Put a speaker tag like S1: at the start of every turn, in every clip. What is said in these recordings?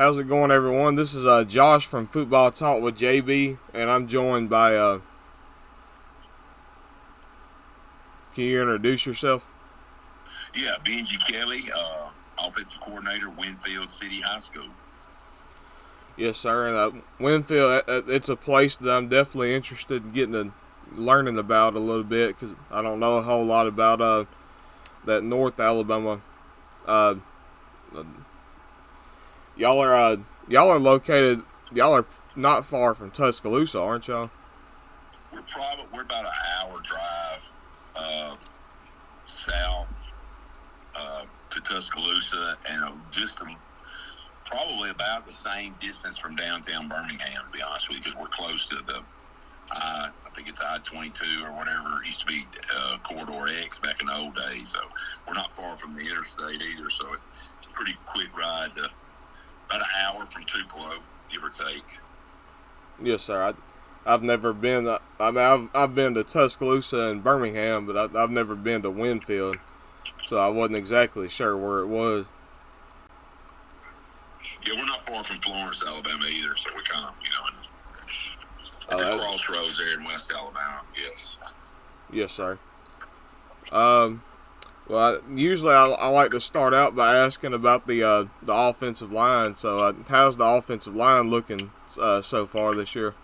S1: How's it going, everyone? This is Josh from Football Talk with JB, and I'm joined by. Can you introduce yourself?
S2: Yeah, Benji Kelley, offensive coordinator, Winfield City High School.
S1: Yes, sir. And Winfield, it's a place that I'm definitely interested in getting to learning about a little bit because I don't know a whole lot about that North Alabama. Uh, y'all are located. Y'all are not far from Tuscaloosa, aren't y'all?
S2: We're about an hour drive south to Tuscaloosa, and probably about the same distance from downtown Birmingham, to be honest with you, because we're close to I think it's I-22 or whatever. It used to be Corridor X back in the old days. So we're not far from the interstate either. So it's a pretty quick ride to about an hour from Tupelo, give or take.
S1: Yes, sir. I've never been. I've been to Tuscaloosa and Birmingham, but I've never been to Winfield, so I wasn't exactly sure where it was.
S2: Yeah, we're not far from Florence, Alabama either. So we're kind of, at the crossroads there in West Alabama. Yes.
S1: Yes, sir. Well, usually I like to start out by asking about the offensive line. So, how's the offensive line looking so far this year?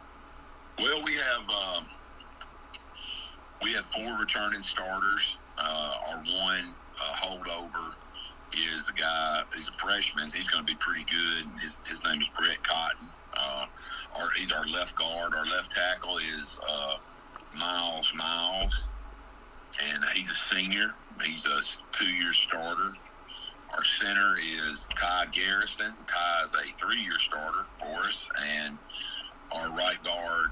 S2: Well, we have 4 returning starters. Our one holdover is a guy. He's a freshman. He's going to be pretty good. His name is Brett Cotton. He's our left guard. Our left tackle is Miles, and he's a senior. He's a 2-year starter. Our center is Ty Garrison. Ty is a 3-year starter for us, and our right guard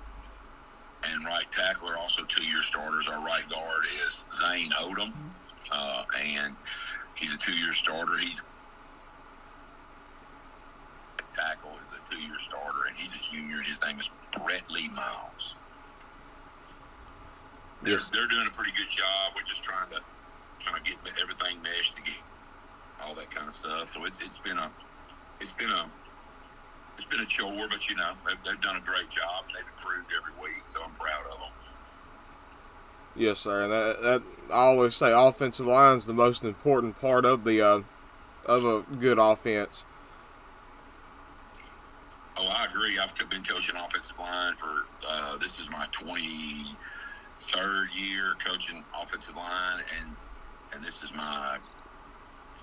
S2: and right tackle are also 2-year starters. Our right guard is Zane Odom, and he's a 2-year starter. He's tackle is a 2-year starter, and he's a junior. His name is Brett Lee Miles. They're doing a pretty good job. We're just trying to get everything meshed to get all that kind of stuff. So it's been a chore, but they've done a great job. They've improved every week, so I'm proud of them.
S1: Yes, sir. And that I always say, offensive line is the most important part of the of a good offense.
S2: Oh, I agree. I've been coaching offensive line for this is my 23rd year coaching offensive line, and this is my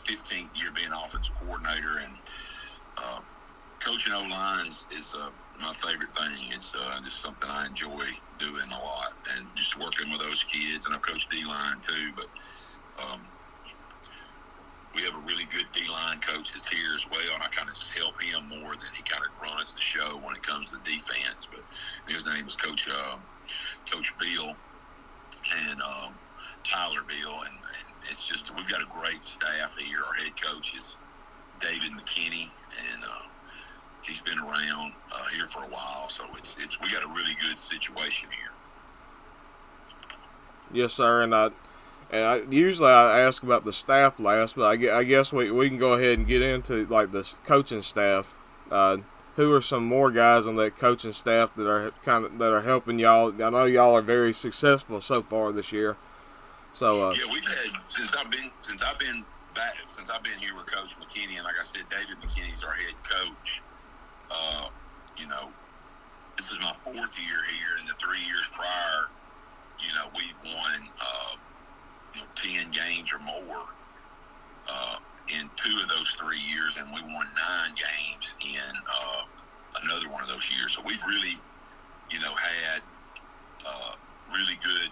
S2: 15th year being offensive coordinator. And coaching O-line is my favorite thing. It's just something I enjoy doing a lot, and just working with those kids. And I've coached D-line too, but we have a really good D-line coach that's here as well, and I kind of just help him more than he kind of runs the show when it comes to defense. But his name is Coach Bill and Tyler Bill, and it's just we've got a great staff here. Our head coach is David McKinney, and he's been around here for a while, so we got a really good situation here.
S1: Yes, sir. And usually I ask about the staff last, but I guess we can go ahead and get into like the coaching staff. Who are some more guys on that coaching staff that are helping y'all? I know y'all are very successful so far this year. So
S2: yeah, we've had since I've been here with Coach McKinney, and like I said, David McKinney's our head coach. This is my 4th year here, and the 3 years prior, we've won 10 games or more in 2 of those 3 years, and we won 9 games in another one of those years. So we've really, had really good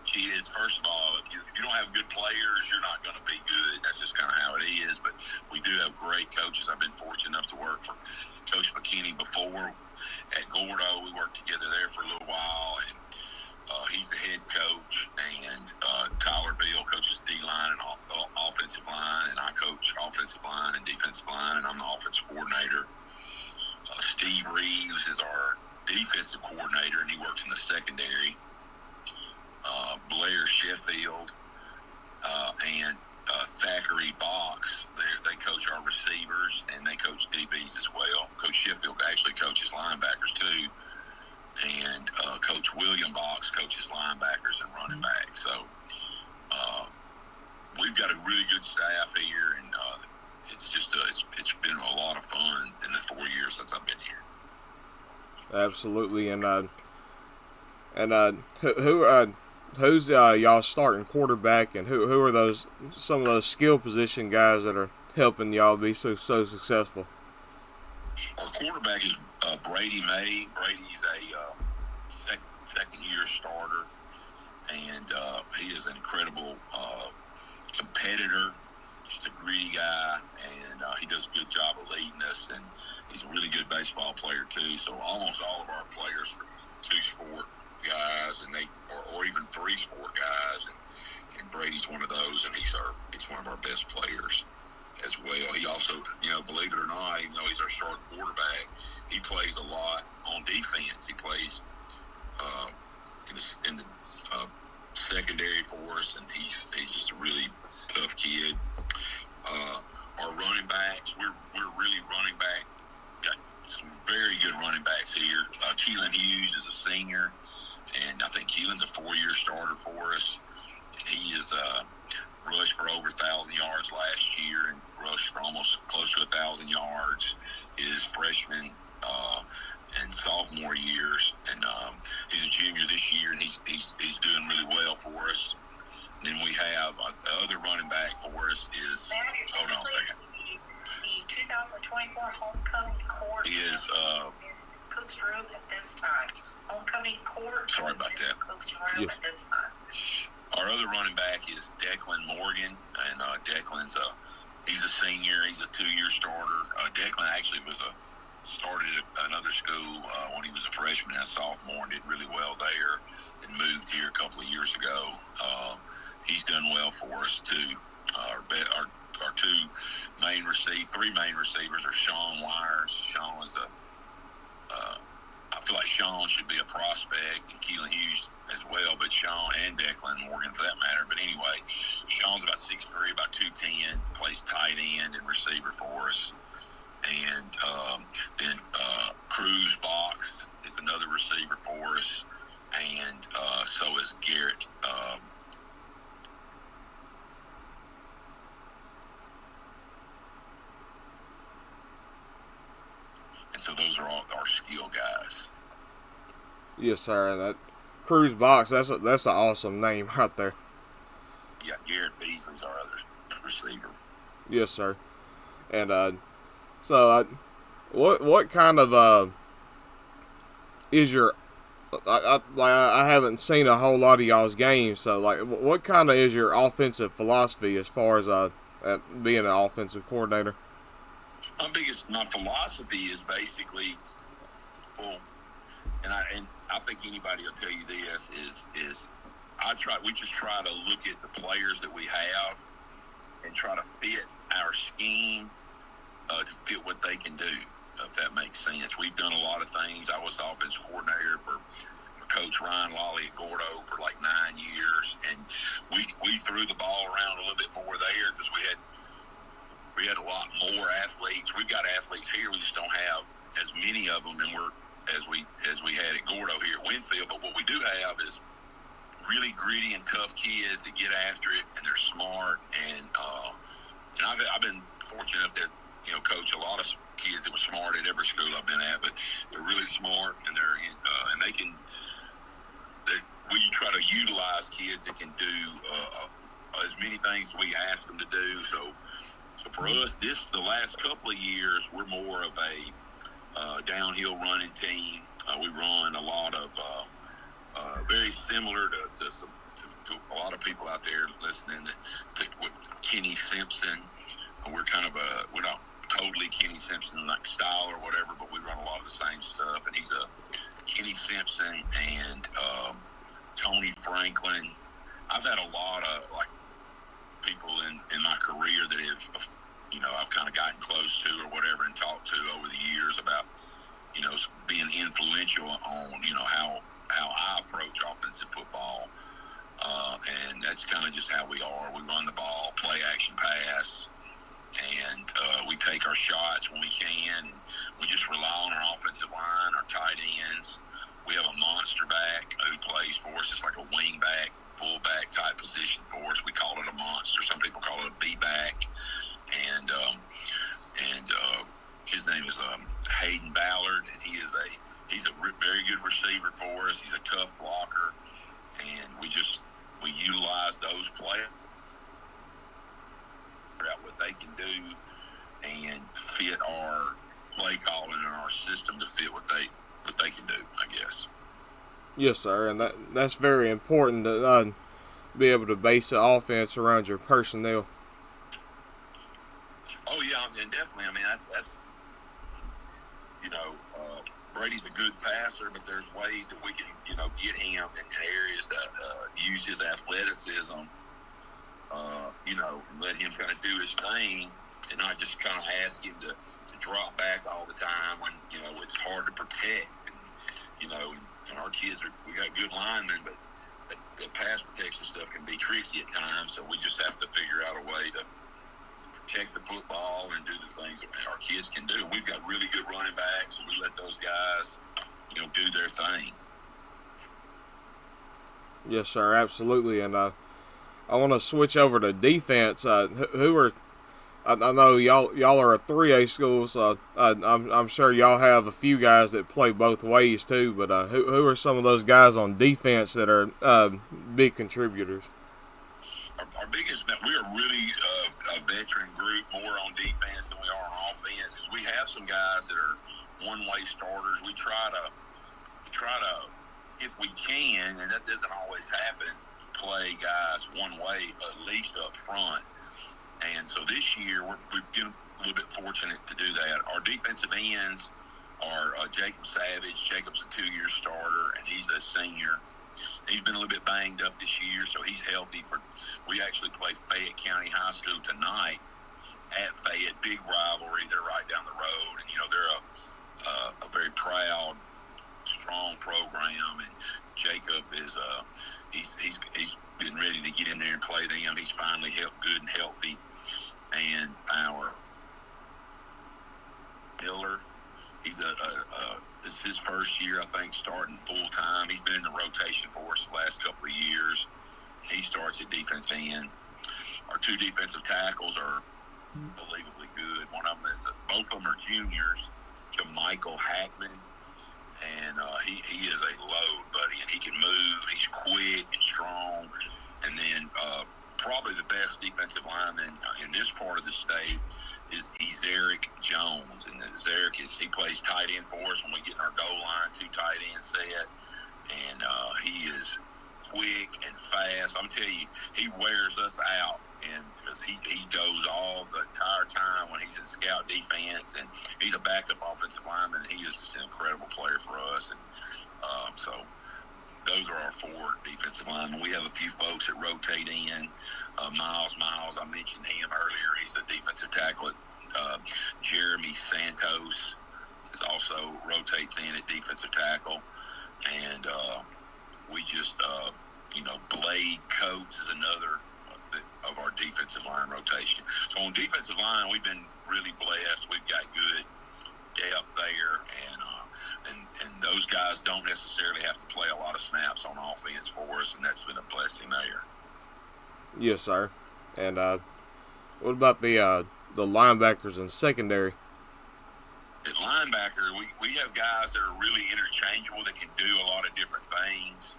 S2: kids. First of all, if you don't have good players, you're not going to be good. That's just kind of how it is. But we do have great coaches. I've been fortunate enough to work for Coach McKinney before at Gordo. We worked together there for a little while, and he's the head coach. And Tyler Bill coaches D-line and offensive line, and I coach offensive line and defensive line, and I'm the offensive coordinator. Steve Reeves is our defensive coordinator, and he works in the secondary. Blair Sheffield and Thackeray Box, they coach our receivers, and they coach DBs as well. Coach Sheffield actually coaches linebackers too, and Coach William Box coaches linebackers and running backs. So we've got a really good staff here, and it's just it's been a lot of fun in the 4 years since I've been here.
S1: Absolutely, who's y'all starting quarterback, and who are some of those skill position guys that are helping y'all be so successful?
S2: Our quarterback is Brady May. Brady's a second-year starter, and he is an incredible competitor, just a gritty guy, and he does a good job of leading us, and he's a really good baseball player too. So almost all of our players are two-sport guys, and or even three-sport guys, and Brady's one of those, and he's one of our best players as well. He also, believe it or not, even though he's our starting quarterback, he plays a lot on defense. He plays in the secondary for us, and he's just a really tough kid. Our running backs, we're really running back. Got some very good running backs here. Keelan Hughes is a senior, and I think Keelan's a 4-year starter for us. And he is rushed for over 1,000 yards last year and rushed for almost close to 1,000 yards his freshman and sophomore years. And he's a junior this year, and he's doing really well for us. And then we have the other running back for us is, hold on a second.
S3: The 2024 homecoming court
S2: is
S3: Cook's room at this time. Homecoming court.
S2: Sorry about that.
S3: Cook's room at this time.
S2: Our other running back is Declan Morgan, and Declan's he's a senior. He's a 2-year starter. Declan actually started at another school when he was a freshman and a sophomore, and did really well there, and moved here a couple of years ago. He's done well for us too. Our three main receivers are Sean Wires. Sean is I feel like Sean should be a prospect, and Keelan Hughes as well, but Sean and Declan Morgan for that matter. But anyway, Sean's about 6'3", about 210, plays tight end and receiver for us. And then Cruz Box is another receiver for us, and so is Garrett. And so those are all our skill guys.
S1: Yes, sir. That Cruz Box, that's an awesome name right there.
S2: Yeah, Garrett Beasley's our other receiver.
S1: Yes, sir. And so what kind of is your I haven't seen a whole lot of y'all's games, so like what kind of is your offensive philosophy as far as at being an offensive coordinator?
S2: My philosophy is basically, well, and I think anybody will tell you this is we just try to look at the players that we have and try to fit our scheme to fit what they can do, if that makes sense. We've done a lot of things. I was the offensive coordinator for Coach Ryan Lawley at Gordo for like 9 years, and we threw the ball around a little bit more there because we had a lot more athletes. We've got athletes here. We just don't have as many of them as we had at Gordo here at Winfield. But what we do have is really gritty and tough kids that get after it, and they're smart. And I've been fortunate enough to coach a lot of kids that were smart at every school I've been at. But they're really smart, and we try to utilize kids that can do as many things we ask them to do. So for us, the last couple of years, we're more of a downhill running team. We run a lot of very similar to a lot of people out there listening with Kenny Simpson. We're not totally Kenny Simpson like style or whatever, but we run a lot of the same stuff. And he's a Kenny Simpson and Tony Franklin. I've had a lot of people in my career that have, I've kind of gotten close to or whatever and talked to over the years about, being influential on, how I approach offensive football. And that's kind of just how we are. We run the ball, play action pass, and we take our shots when we can, and we just rely on our offensive line, our tight ends. We have a monster back who plays for us. It's like a wing back, fullback type position for us. We call it a monster. Some people call it a B-back. And his name is Hayden Ballard, and he's a very good receiver for us. He's a tough blocker, and we utilize those players, figure out what they can do, and fit our play calling and our system to fit what they can do, I guess.
S1: Yes, sir, and that's very important to be able to base the offense around your personnel.
S2: Oh yeah, and definitely. I mean, that's Brady's a good passer, but there's ways that we can get him in areas to use his athleticism. And let him kind of do his thing, and not just kind of ask him to drop back all the time when it's hard to protect. And our kids we got good linemen, but the pass protection stuff can be tricky at times. So we just have to figure out a way to protect the football and do the things that our kids can do. We've got really good running backs, and we let those guys, do their thing.
S1: Yes, sir, absolutely. And I want to switch over to defense. I know y'all are a 3A school, so I'm sure y'all have a few guys that play both ways too. But who are some of those guys on defense that are big contributors?
S2: Our biggest, we are really a veteran group, more on defense than we are on offense, because we have some guys that are one-way starters. We try to, if we can, and that doesn't always happen, play guys one way, at least up front. And so this year, we've been a little bit fortunate to do that. Our defensive ends are Jacob Savage. Jacob's a 2-year starter, and he's a senior. He's been a little bit banged up this year, so he's healthy. We actually play Fayette County High School tonight at Fayette. Big rivalry. They're right down the road, and they're a very proud, strong program. And Jacob is he's been ready to get in there and play them. He's finally good and healthy. And our Miller, he's this is his first year, I think, starting full time. He's been in the rotation for us the last couple of years. He starts at defense end. Our 2 defensive tackles are unbelievably good. One of them both of them are juniors. To Michael Hackman, and he is a load, buddy, and he can move. He's quick and strong. And then probably the best defensive lineman in this part of the state is Eric Jones. And Eric he plays tight end for us when we get in our goal line, 2 tight end set. And he is quick and fast. I'm telling you, he wears us out. And because he goes all the entire time when he's in scout defense, and he's a backup offensive lineman, and he is just an incredible player for us. And so those are our 4 defensive linemen. We have a few folks that rotate in. Miles, I mentioned him earlier. He's a defensive tackle. Jeremy Santos also rotates in at defensive tackle. And we just, Blade Coates is another of our defensive line rotation. So on defensive line, we've been really blessed. We've got good depth there, and those guys don't necessarily have to play a lot of snaps on offense for us, and that's been a blessing there.
S1: Yes, sir. And what about the linebackers and secondary?
S2: At linebacker, we have guys that are really interchangeable that can do a lot of different things.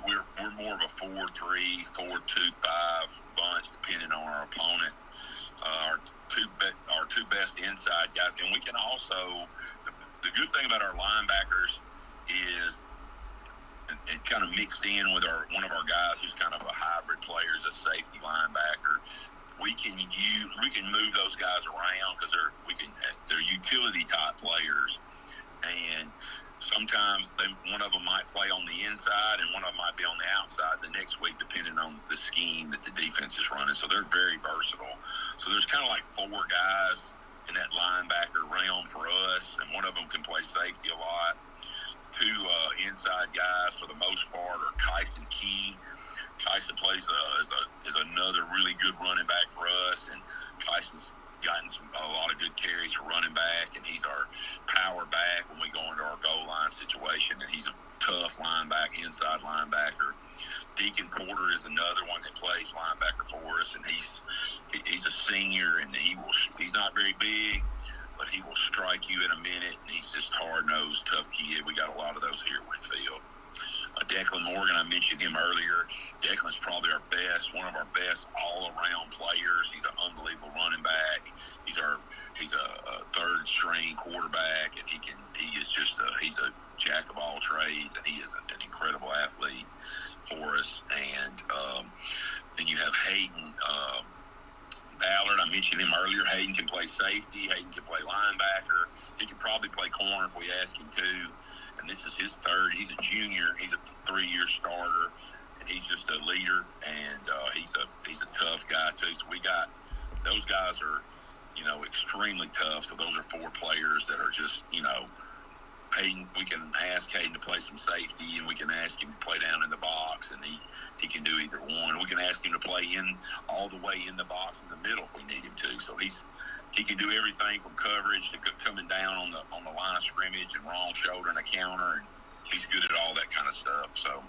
S2: We're more of a 4-3, 4-2-5 bunch, depending on our opponent. Our two best inside guys, and we can also. The good thing about our linebackers is, and kind of mixed in with one of our guys who's kind of a hybrid player, is a safety linebacker. We can move those guys around because they're utility type players, and sometimes one of them might play on the inside and one of them might be on the outside the next week, depending on the scheme that the defense is running. So they're very versatile. So there's kind of like 4 guys in that linebacker realm for us, and one of them can play safety a lot. 2 inside guys for the most part are Kyson Key. Kyson plays is another really good running back for us, and Kyson's gotten some running back, and he's our power back when we go into our goal line situation, and he's a tough inside linebacker. Deacon Porter is another one that plays linebacker for us, and he's a senior, and he's not very big, but he will strike you in a minute, and he's just hard-nosed, tough kid. We got a lot of those here at Winfield. Declan Morgan, I mentioned him earlier. Declan's probably one of our best all-around players. He's an unbelievable running back. He's a third-string quarterback, and he's a jack of all trades, and he is an incredible athlete for us. And then you have Hayden Ballard. I mentioned him earlier. Hayden can play safety. Hayden can play linebacker. He can probably play corner if we ask him to. And this is his third. He's a junior. He's a 3-year starter, and he's just a leader. And he's a tough guy too. So we got those guys are, extremely tough. So those are 4 players that are just, Hayden. We can ask Hayden to play some safety, and we can ask him to play down in the box, and he can do either one. We can ask him to play all the way in the box in the middle if we need him to. So he can do everything from coverage to coming down on the line of scrimmage and wrong shoulder and a counter, and he's good at all that kind of stuff. So,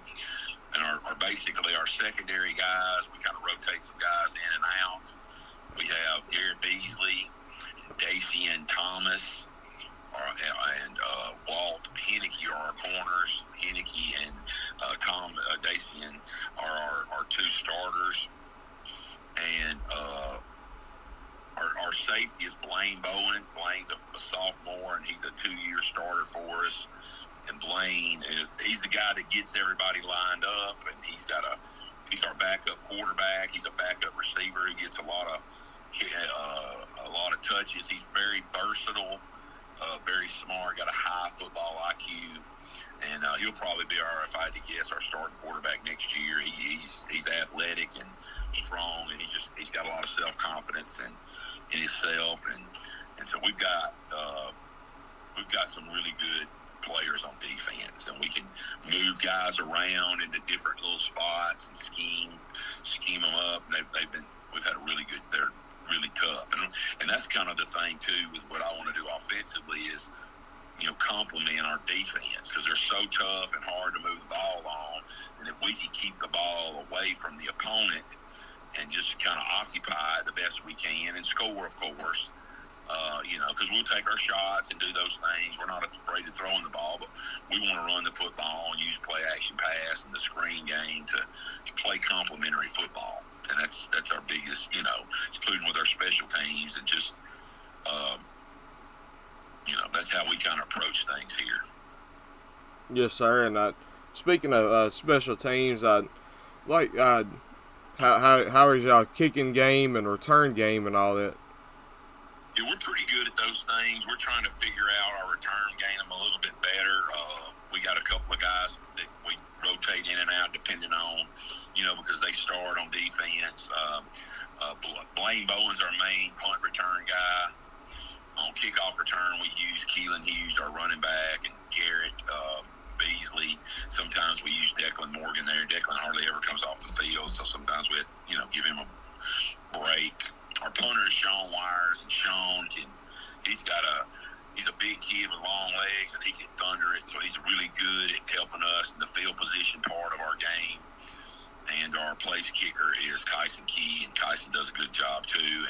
S2: and basically our secondary guys, we kind of rotate some guys in and out. We have Garrett Beasley, Dacian Thomas, and Walt Henneke are our corners. Henneke and Dacian are our 2 starters, and our safety is Blaine Bowen. Blaine's a sophomore, and he's a 2-year starter for us. And Blaine he's the guy that gets everybody lined up, and he's our backup quarterback. He's a backup receiver. He gets a lot of touches. He's very versatile, very smart, got a high football IQ, and he'll probably be if I had to guess, our starting quarterback next year. He's athletic and strong, and he's got a lot of self-confidence and in himself, and so we've got some really good players on defense, and we can move guys around into different little spots and scheme them up. And we've had a really good. They're really tough, and that's kind of the thing too with what I want to do offensively is complement our defense, because they're so tough and hard to move the ball on, and if we can keep the ball away from the opponent and just kind of occupy it the best we can and score, of course, because we'll take our shots and do those things. We're not afraid of throwing the ball, but we want to run the football and use play-action pass and the screen game to play complementary football. And that's our biggest, including with our special teams, and just, that's how we kind of approach things here.
S1: Yes, sir. And speaking of special teams, how is y'all kicking game and return game and all that?
S2: Yeah, we're pretty good at those things. We're trying to figure out our return game a little bit better. We got a couple of guys that we rotate in and out depending on, because they start on defense. Blaine Bowen's our main punt return guy. On kickoff return, we use Keelan Hughes, our running back, and Garrett Beasley. Sometimes we use Declan Morgan there. Declan hardly ever comes off the field, so sometimes we have to, give him a break. Our punter is Sean Wires, and Sean he's a big kid with long legs, and he can thunder it, so he's really good at helping us in the field position part of our game. And our place kicker is Kyson Key, and Kyson does a good job too,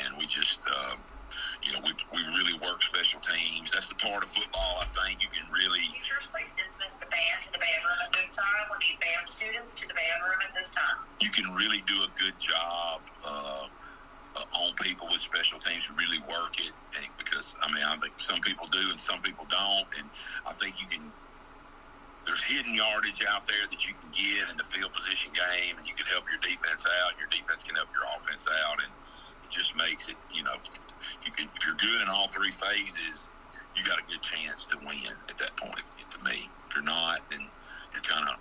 S2: and we just we really work special teams. That's the part of football I think you can really.
S3: Teachers, please dismiss the band to the band room at this time. We need band students to the band room at this time.
S2: You can really do a good job on people with special teams who really work it, and because I think some people do and some people don't, and I think there's hidden yardage out there that you can get in the field position game, and you can help your defense out. Your defense can help your offense out, and it just makes it, if you're good in all 3 phases, you got a good chance to win at that point. To me, if you're not, then you're kind of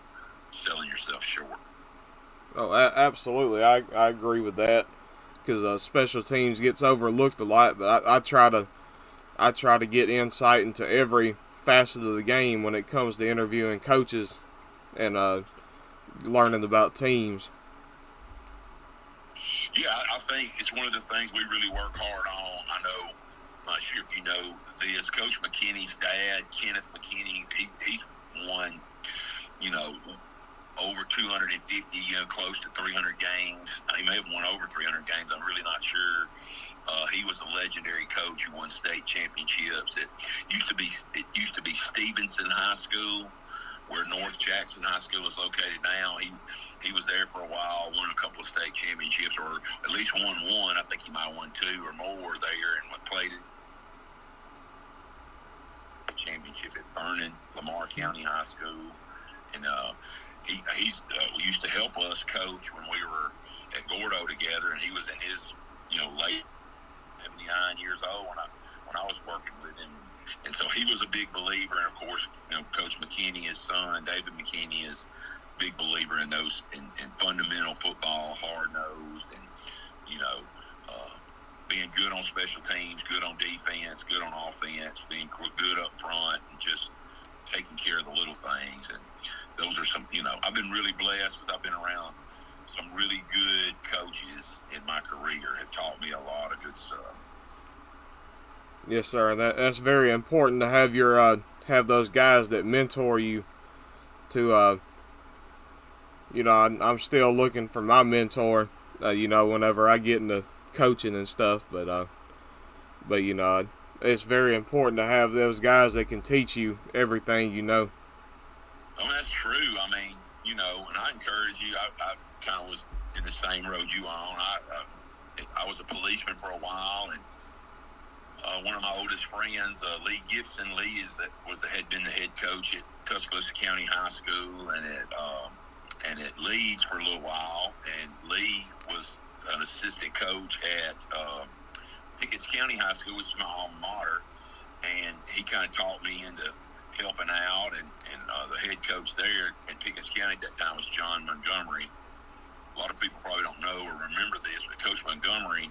S2: selling yourself short.
S1: Oh, absolutely, I agree with that, because special teams gets overlooked a lot, but I try to get insight into every facet of the game when it comes to interviewing coaches and learning about teams.
S2: Yeah, I think it's one of the things we really work hard on. I know not sure if you know this. Coach McKinney's dad, Kenneth McKinney, he's won, you know, over 250, close to 300 games. He may have won over 300 games. I'm really not sure. He was a legendary coach who won state championships. It used to be Stevenson High School, where North Jackson High School is located now. He was there for a while, won a couple of state championships, or at least won one. I think he might have won two or more there, and played a championship at Vernon, Lamar County High School. And he used to help us coach when we were at Gordo together, and he was in his late 79 years old when I was working with him. And so he was a big believer, and of course, Coach McKinney, his son, David McKinney, is a big believer in those in fundamental football, hard-nosed, and being good on special teams, good on defense, good on offense, being good up front, and just taking care of the little things. And those are some, I've been really blessed because I've been around some really good coaches in my career, have taught me a lot of good stuff.
S1: Yes, sir. That's very important to have your have those guys that mentor you. To I'm still looking for my mentor. Whenever I get into coaching and stuff, but it's very important to have those guys that can teach you everything you know.
S2: Oh, that's true. I mean, and I encourage you. I kind of was in the same road you on. I was a policeman for a while, and one of my oldest friends, Lee Gibson. Lee had been the head coach at Tuscaloosa County High School and at Leeds for a little while. And Lee was an assistant coach at Pickens County High School, which is my alma mater. And he kind of taught me into helping out. And the head coach there at Pickens County at that time was John Montgomery. A lot of people probably don't know or remember this, but Coach Montgomery,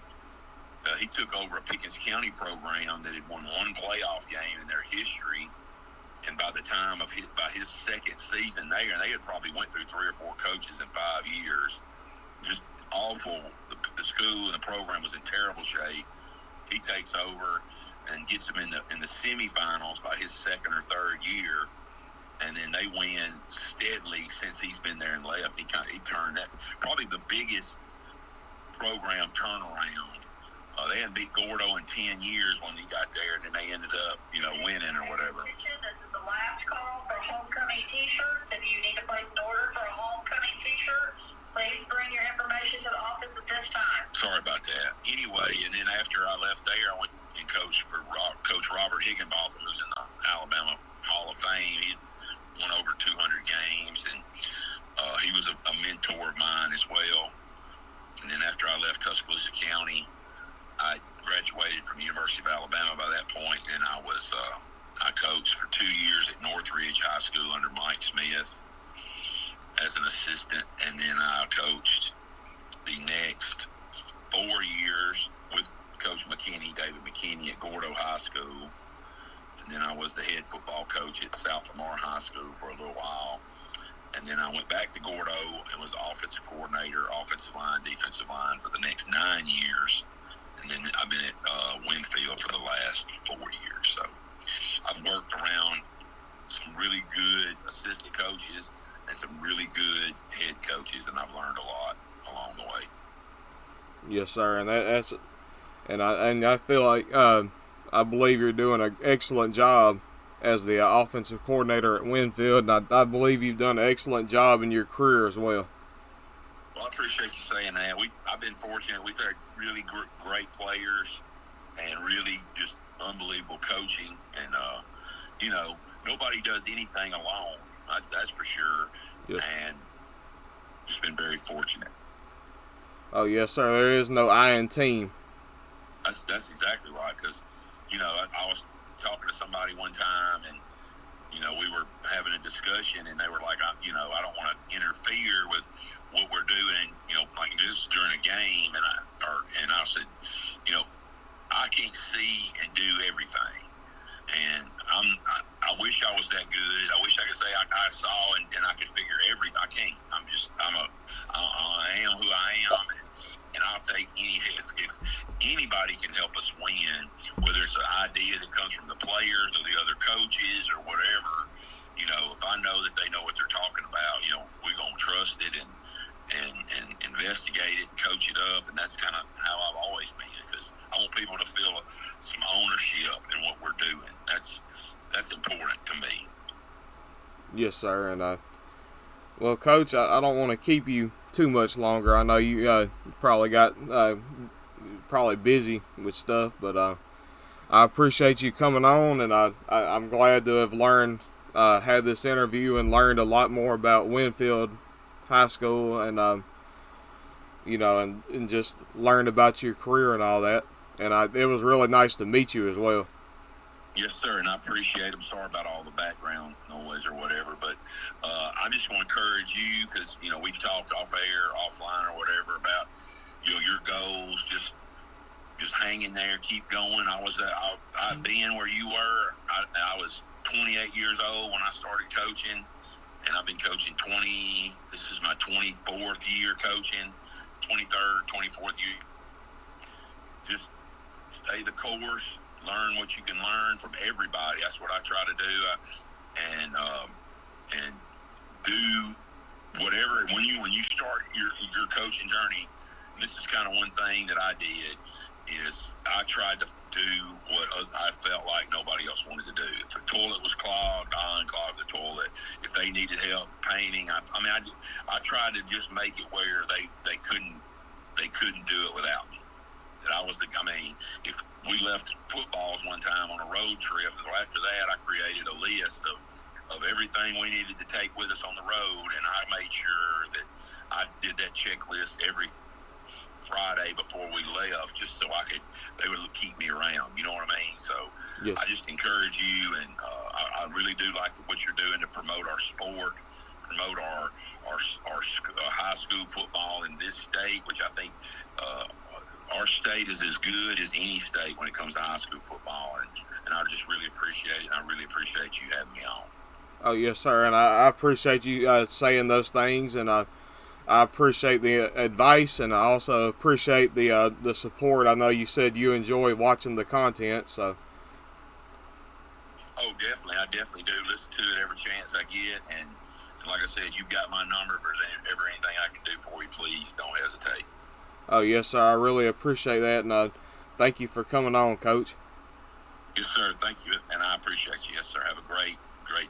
S2: he took over a Pickens County program that had won one playoff game in their history, and by the time of his second season there, they had probably went through 3 or 4 coaches in 5 years. Just awful. The school and the program was in terrible shape. He takes over and gets them in the semifinals by his second or third year, and then they win steadily since he's been there and left. He turned that probably the biggest program turnaround. They hadn't beat Gordo in 10 years when he got there, and then they ended up, winning or whatever.
S3: This is the last call for homecoming T-shirts. If you need to place an order for a homecoming T-shirt, please bring your information to the office at this time.
S2: Sorry about that. Anyway, and then after I left there, I went and coached for Coach Robert Higginbotham, who's in the Alabama Hall of Fame. He won over 200 games, and he was a mentor of mine as well. And then after I left Tuscaloosa County, I graduated from the University of Alabama by that point, and I coached for 2 years at Northridge High School under Mike Smith as an assistant, and then I coached the next 4 years with Coach McKinney, David McKinney, at Gordo High School, and then I was the head football coach at South Lamar High School for a little while, and then I went back to Gordo and was offensive coordinator, offensive line, defensive line for the next 9 years. And then I've been at Winfield for the last 4 years. So I've worked around some really good assistant coaches and some really good head coaches, and I've learned a lot along the way.
S1: Yes, sir. And I feel like I believe you're doing an excellent job as the offensive coordinator at Winfield, and I believe you've done an excellent job in your career as well.
S2: Well, I appreciate you saying that. I've been fortunate. We've had really great players and really just unbelievable coaching. And, nobody does anything alone. That's for sure.
S1: Yes.
S2: And just been very fortunate.
S1: Oh, yes, sir. There is no I in team.
S2: That's exactly right. Because, I was talking to somebody one time, and, we were having a discussion, and they were like, I don't want to interfere with what we're doing, like this during a game, and I said, I can't see and do everything, and I wish I was that good. I wish I could say I saw and I could figure everything. I can't. I am who I am, and I'll take any if anybody can help us win, whether it's an idea that comes from the players or the other coaches or whatever. You know, if I know that they know what they're talking about, you know, we're gonna trust it and investigate it and coach it up, and that's kind of how I've always been, because I want people to feel some ownership in what we're doing. That's important to me.
S1: Yes, sir. And well, Coach, I don't want to keep you too much longer. I know you probably got probably busy with stuff, but I appreciate you coming on, and I'm glad to have learned, had this interview and learned a lot more about Winfield High School, and you know, and just learned about your career and all that. And it was really nice to meet you as well.
S2: Yes, sir, and I appreciate it. I'm sorry about all the background noise or whatever, but I just want to encourage you, because, you know, we've talked off air, offline or whatever about, you know, your goals. Just hang in there, keep going. I've been where you were. I was 28 years old when I started coaching, and I've been coaching this is my 24th year coaching, 23rd, 24th year. Just stay the course, learn what you can learn from everybody. That's what I try to do, and do whatever. When you start your coaching journey, this is kind of one thing that I did, is I tried to do what I felt like nobody else wanted to do. If the toilet was clogged, I unclogged the toilet. If they needed help painting, I tried to just make it where they couldn't do it without me. If we left footballs one time on a road trip, after that I created a list of everything we needed to take with us on the road, and I made sure that I did that checklist every Friday before we left, just so they would keep me around. You know what I mean? So
S1: yes.
S2: I just encourage you, and I really do like what you're doing to promote our sport, promote our high school football in this state, which I think our state is as good as any state when it comes to high school football, and I just really appreciate it, and I really appreciate you having me on.
S1: Oh, yes, sir, and I appreciate you saying those things, and I appreciate the advice, and I also appreciate the support. I know you said you enjoy watching the content, so.
S2: Oh, definitely. I definitely do listen to it every chance I get, and like I said, you've got my number. If there's ever anything I can do for you, please don't hesitate.
S1: Oh, yes, sir. I really appreciate that, and thank you for coming on, Coach.
S2: Yes, sir. Thank you, and I appreciate you. Yes, sir. Have a great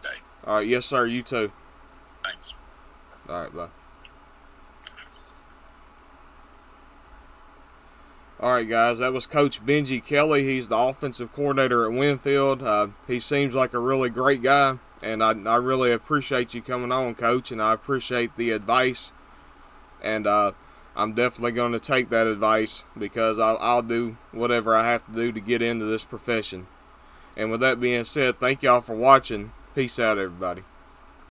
S2: day.
S1: All right. Yes, sir. You too.
S2: Thanks.
S1: All right. Bye. All right, guys. That was Coach Benji Kelley. He's the offensive coordinator at Winfield. He seems like a really great guy, and I really appreciate you coming on, Coach, and I appreciate the advice, and I'm definitely going to take that advice, because I'll do whatever I have to do to get into this profession. And with that being said, thank y'all for watching. Peace out, everybody.